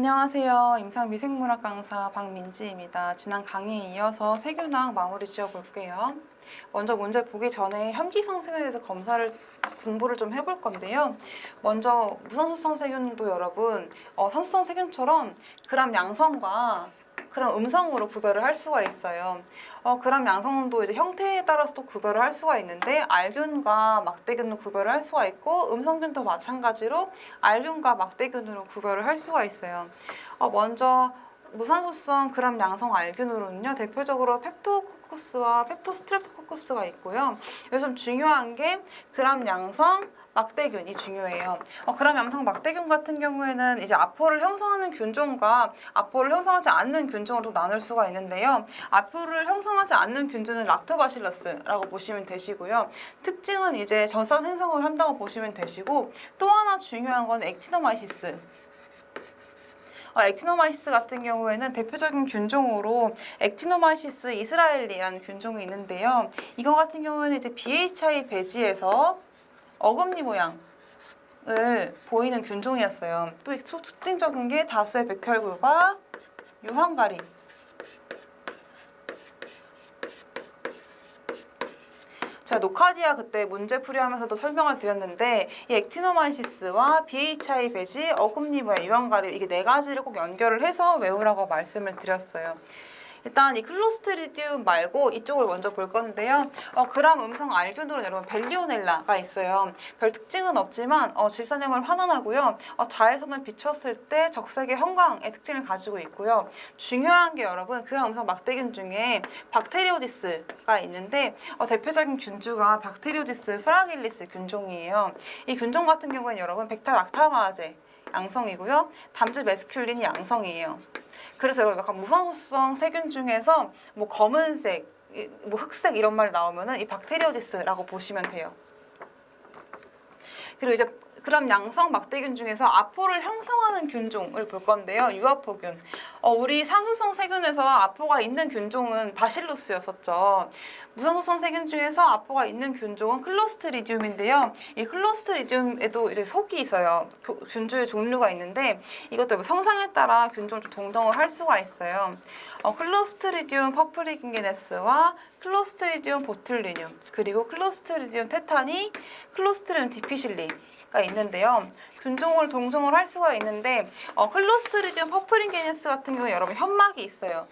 안녕하세요. 임상미생물학 강사 박민지입니다. 지난 강의에 이어서 세균학 마무리 지어볼게요. 먼저 문제 보기 전에 혐기성 세균에 대해서 공부를 좀 해볼 건데요. 먼저 무산소성 세균도 여러분 산소성 세균처럼 그람 양성과 그람 음성으로 구별을 할 수가 있어요. 그람 양성도 이제 형태에 따라서 또 구별을 할 수가 있는데 알균과 막대균으로 구별을 할 수가 있고 음성균도 마찬가지로 알균과 막대균으로 구별을 할 수가 있어요. 먼저 무산소성 그람 양성 알균으로는요, 대표적으로 펩토코커스와 펩토스트랩토코커스가 있고요. 여기서 좀 중요한 게 그람 양성 막대균이 중요해요. 그람 양성 막대균 같은 경우에는 이제 아포를 형성하는 균종과 아포를 형성하지 않는 균종으로 나눌 수가 있는데요. 아포를 형성하지 않는 균종은 락토바실러스라고 보시면 되시고요. 특징은 이제 전산 생성을 한다고 보시면 되시고, 또 하나 중요한 건 액티노마이시스. 액티노마이시스 같은 경우에는 대표적인 균종으로 액티노마이시스 이스라엘리라는 균종이 있는데요. 이거 같은 경우에는 이제 BHI 배지에서 어금니 모양을 보이는 균종이었어요. 또 특징적인 게 다수의 백혈구가 유황가리. 제가 노카디아 그때 문제 풀이하면서도 설명을 드렸는데, 이 액티노마이시스와 BHI 배지, 어금니 모양, 유황가리, 이게 네 가지를 꼭 연결을 해서 외우라고 말씀을 드렸어요. 일단 이 클로스트리디움 말고 이쪽을 먼저 볼 건데요. 그람 음성 알균으로는 여러분 벨리오넬라가 있어요. 별 특징은 없지만 질산염을 환원하고요. 자외선을 비추었을 때 적색의 형광의 특징을 가지고 있고요. 중요한 게 여러분 그람 음성 막대균 중에 박테리오디스가 있는데 대표적인 균주가 박테리오디스 프라길리스 균종이에요. 이 균종 같은 경우에는 여러분 벡타락타마제 양성이고요. 담즙 메스큘린이 양성이에요. 그래서 여러분 약간 무산소성 세균 중에서 뭐 검은색, 뭐 흑색 이런 말 나오면은 이 박테리오디스라고 보시면 돼요. 그리고 이제 그럼 양성 막대균 중에서 아포를 형성하는 균종을 볼 건데요. 유아포균. 우리 산소성 세균에서 아포가 있는 균종은 바실루스였었죠. 무산소성 세균 중에서 아포가 있는 균종은 클로스트리디움인데요. 이 클로스트리디움에도 이제 속이 있어요. 균주의 종류가 있는데 이것도 성상에 따라 균종을 좀 동정을 할 수가 있어요. 클로스트리디움 퍼플리긴게네스와 클로스트리디움 보툴리늄, 그리고 클로스트리디움 테타니, 클로스트리디움 디피실리가 있는데요. 균종을 동정을 할 수가 있는데 클로스트리디움 퍼플리긴게네스 같은 경우에 여러분 현막이 있어요.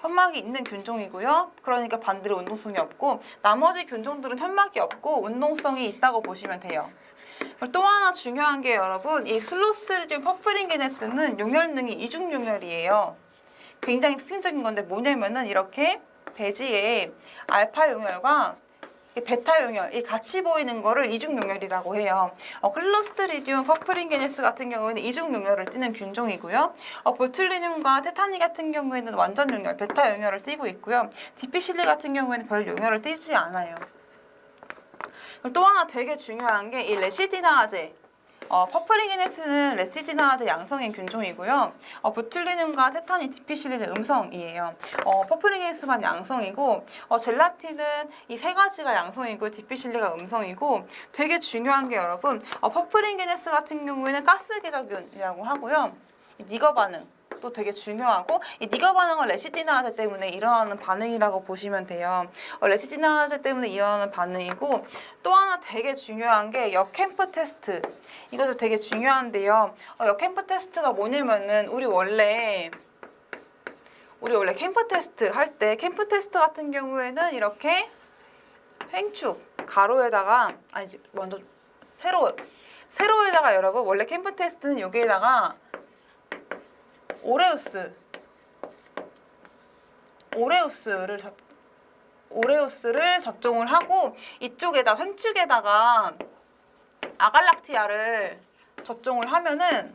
현막이 있는 균종이고요. 그러니까 반대로 운동성이 없고, 나머지 균종들은 현막이 없고 운동성이 있다고 보시면 돼요. 또 하나 중요한 게 여러분 이 클로스트리디움 퍼플리긴게네스는 용혈능이 이중 용혈이에요. 굉장히 특징적인 건데 뭐냐면은 이렇게 배지에 알파 용혈과 베타 용혈이 같이 보이는 거를 이중 용혈이라고 해요. 클로스트리디움 퍼플린게네스 같은 경우에는 이중 용혈을 띠는 균종이고요. 보툴리늄과 테타니 같은 경우에는 완전 용혈, 베타 용혈을 띠고 있고요. 디피실리 같은 경우에는 별 용혈을 띠지 않아요. 또 하나 되게 중요한 게 이 레시디나아제. 퍼플리긴네스는 레시디나아제 양성인 균종이고요. 보툴리늄과 테타니, 디피실리는 음성이에요. 퍼플리긴네스만 양성이고, 젤라틴은 이 세 가지가 양성이고, 디피실리가 음성이고, 되게 중요한 게 여러분, 퍼플리긴네스 같은 경우에는 가스기저균이라고 하고요. 니거 반응. 또 되게 중요하고, 이 니거 반응은 레시디나아제 때문에 일어나는 반응이라고 보시면 돼요. 레시디나아제 때문에 일어나는 반응이고, 또 하나 되게 중요한 게 역캠프 테스트. 이것도 되게 중요한데요. 역캠프 테스트가 뭐냐면은 우리 원래 캠프 테스트 할 때 캠프 테스트 같은 경우에는 이렇게 횡축 가로에다가 먼저 세로에다가 여러분 원래 캠프 테스트는 여기에다가 오레우스를 접종을 하고, 이쪽에다 횡축에다가 아갈락티아를 접종을 하면은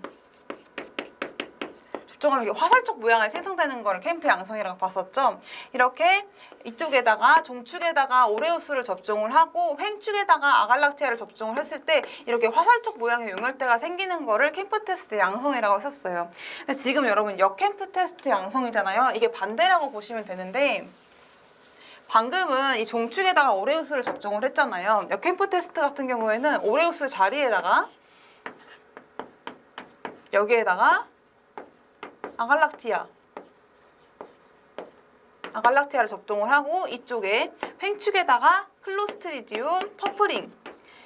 이게 화살촉 모양이 생성되는 거를 캠프 양성이라고 봤었죠. 이렇게 이쪽에다가 종축에다가 오레우스를 접종을 하고 횡축에다가 아갈락티아를 접종을 했을 때 이렇게 화살촉 모양의 용혈대가 생기는 거를 캠프 테스트 양성이라고 했었어요. 근데 지금 여러분 역캠프 테스트 양성이잖아요. 이게 반대라고 보시면 되는데, 방금은 이 종축에다가 오레우스를 접종을 했잖아요. 역캠프 테스트 같은 경우에는 오레우스 자리에다가 여기에다가 아갈락티아를 접종을 하고 이쪽에 횡축에다가 클로스트리디움 퍼플링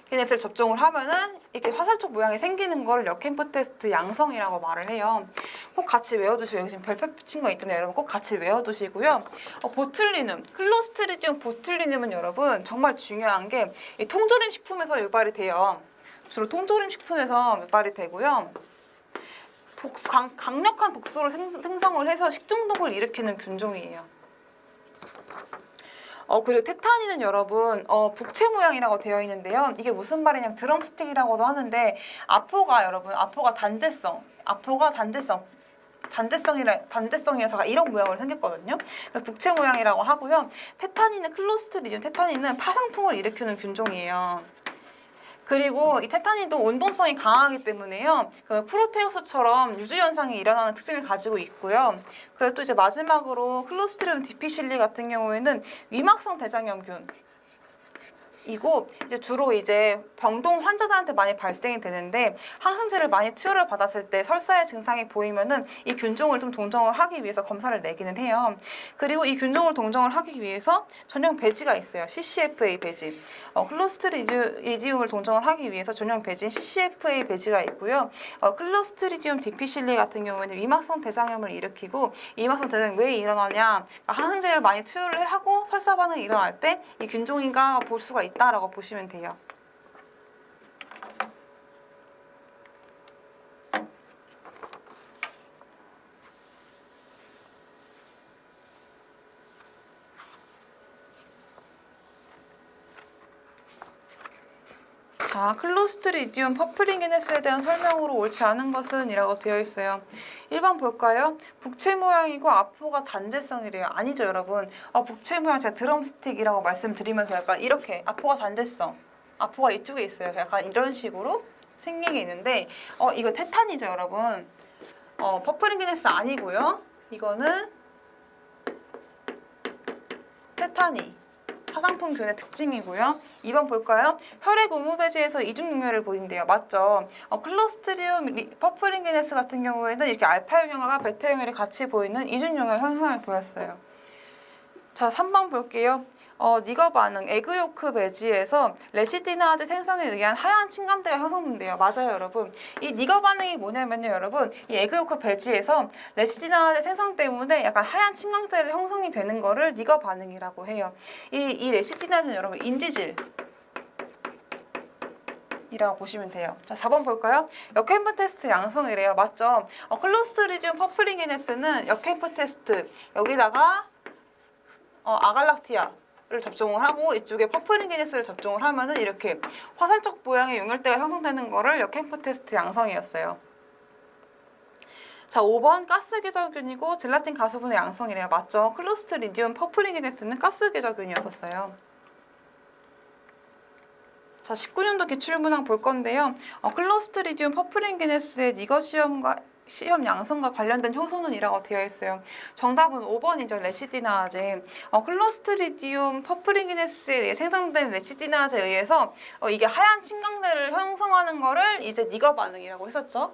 기네스를 접종을 하면은 이렇게 화살촉 모양이 생기는 걸 역캠프테스트 양성이라고 말을 해요. 꼭 같이 외워두시고 여기 지금 별표 친 거 있잖아요. 여러분 꼭 같이 외워두시고요. 보툴리눔, 클로스트리디움 보툴리눔은 여러분 정말 중요한 게 이 통조림 식품에서 유발이 돼요. 주로 통조림 식품에서 유발이 되고요. 강력한 독소를 생성을 해서 식중독을 일으키는 균종이에요. 그리고 테타니는 여러분 북채 모양이라고 되어 있는데요. 이게 무슨 말이냐면 드럼스틱이라고도 하는데 아포가 단재성이어서 이런 모양으로 생겼거든요. 그래서 북채 모양이라고 하고요. 테타니는 파상풍을 일으키는 균종이에요. 그리고 이 테타닌도 운동성이 강하기 때문에요. 그 프로테우스처럼 유주 현상이 일어나는 특징을 가지고 있고요. 그리고 또 이제 마지막으로 클로스트리디움 디피실리 같은 경우에는 위막성 대장염균. 이고 이제 주로 이제 병동 환자들한테 많이 발생이 되는데 항생제를 많이 투여를 받았을 때 설사의 증상이 보이면은 이 균종을 좀 동정을 하기 위해서 검사를 내기는 해요. 그리고 이 균종을 동정을 하기 위해서 전용 배지가 있어요. CCFA 배지. 클로스트리디움을 동정을 하기 위해서 전용 배지인 CCFA 배지가 있고요. 클로스트리디움 디피실리 같은 경우에는 위막성 대장염을 일으키고 이 위막성 대장염이 왜 일어나냐? 항생제를 많이 투여를 하고 설사 반응이 일어날 때 이 균종인가 볼 수가 있다라고 보시면 돼요. 자, 클로스트리디움 퍼플링기네스에 대한 설명으로 옳지 않은 것은 이라고 되어 있어요. 1번 볼까요? 북채 모양이고 아포가 단재성이래요. 아니죠, 여러분. 북채 모양 제가 드럼스틱이라고 말씀드리면서 약간 이렇게 아포가 단재성. 아포가 이쪽에 있어요. 약간 이런 식으로 생긴 게 있는데 이거 테탄이죠, 여러분. 퍼플링기네스 아니고요. 이거는 테타니. 화상품균의 특징이고요. 2번 볼까요? 혈액 우무배지에서 이중용혈을 보인대요. 맞죠? 클로스트리디움 퍼플링기네스 같은 경우에는 이렇게 알파용혈과 베타용혈이 같이 보이는 이중용혈 현상을 보였어요. 자, 3번 볼게요. 니거 반응, 에그요크 배지에서 레시티나아제 생성에 의한 하얀 침감대가 형성된대요. 맞아요, 여러분. 이 니거 반응이 뭐냐면요, 여러분. 이 에그요크 배지에서 레시티나아제 생성 때문에 약간 하얀 침감대를 형성이 되는 거를 니거 반응이라고 해요. 이 레시티나아제는 여러분 인지질. 이라고 보시면 돼요. 자, 4번 볼까요? 역캠프 테스트 양성이래요. 맞죠? 클로스트리디움 퍼플링기네스는 역캠프 테스트 여기다가 아갈락티아 를 접종을 하고 이쪽에 퍼플링기네스를 접종을 하면은 이렇게 화살적 모양의 용혈대가 형성되는 거를 역캠프 테스트 양성이었어요. 자, 5번 가스계절균이고 젤라틴 가수분의 양성이래요. 맞죠? 클로스트리디움 퍼플링기네스는 가스계절균이었어요. 자, 19년도 기출문항 볼 건데요. 클로스트리디움 퍼플링기네스의 니거 시험 양성과 관련된 효소는 이라고 되어 있어요. 정답은 5번이죠. 레시티나아제. 클로스트리디움 퍼플링기네스에 의해 생성된 레시티나아제에 의해서 이게 하얀 침강대를 형성하는 거를 이제 니거 반응이라고 했었죠.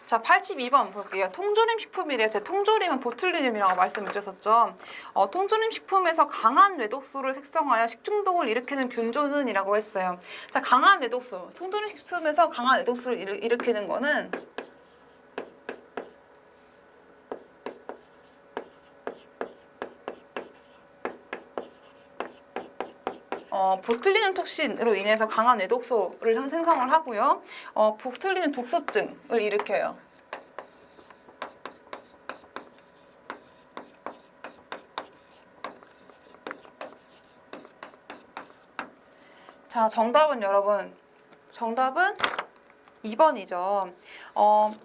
자, 82번 볼게요. 통조림 식품이래요. 제 통조림은 보툴리눔이라고 말씀을 드렸었죠. 통조림 식품에서 강한 뇌독소를 색성하여 식중독을 일으키는 균조는 이라고 했어요. 자, 강한 뇌독소. 통조림 식품에서 강한 뇌독소를 일으키는 거는 보툴리눔 톡신으로 인해서 강한 뇌독소를 생성을 하고요. 보툴리눔 독소증을 일으켜요. 자, 정답은 여러분, 정답은 2번이죠.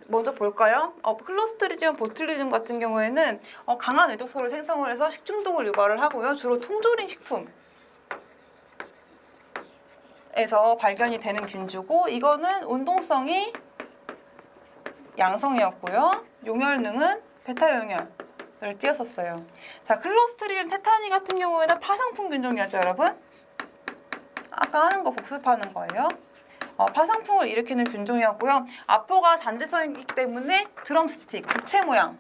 먼저 볼까요? 클로스트리디움 보툴리눔 같은 경우에는 강한 뇌독소를 생성을 해서 식중독을 유발을 하고요. 주로 통조림 식품 에서 발견이 되는 균주고 이거는 운동성이 양성이었고요. 용혈능은 베타 용혈을 띄었었어요. 자, 클로스트리디움 테타니 같은 경우에는 파상풍 균종이었죠, 여러분. 아까 하는 거 복습하는 거예요. 파상풍을 일으키는 균종이었고요. 아포가 단지성이기 때문에 드럼스틱, 북채 모양.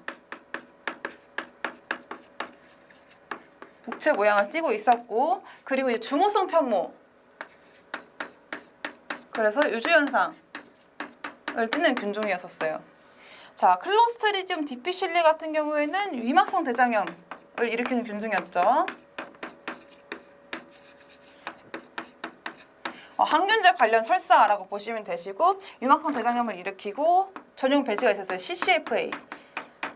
북채 모양을 띠고 있었고, 그리고 이제 중호성 편모. 그래서 유주현상을 띠는 균종이었었어요. 자, 클로스트리디움 디피실리 같은 경우에는 위막성 대장염을 일으키는 균종이었죠. 항균제 관련 설사라고 보시면 되시고, 위막성 대장염을 일으키고 전용 배지가 있었어요. CCFA.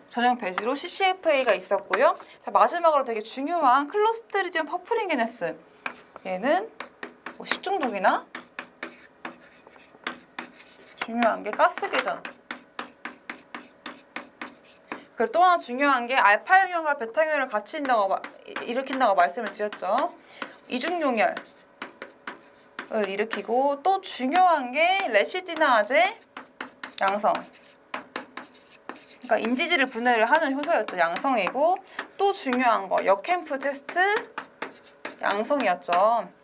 전용 배지로 CCFA가 있었고요. 자, 마지막으로 되게 중요한 클로스트리디움 퍼프링게네스. 얘는 뭐 식중독이나 중요한 게 가스개전. 그리고 또 하나 중요한 게 알파용혈과 베타용혈을 같이 일으킨다고 말씀을 드렸죠. 이중용혈을 일으키고, 또 중요한 게 레시디나아제 양성. 그러니까 인지질을 분해를 하는 효소였죠. 양성이고, 또 중요한 거 역캠프 테스트 양성이었죠.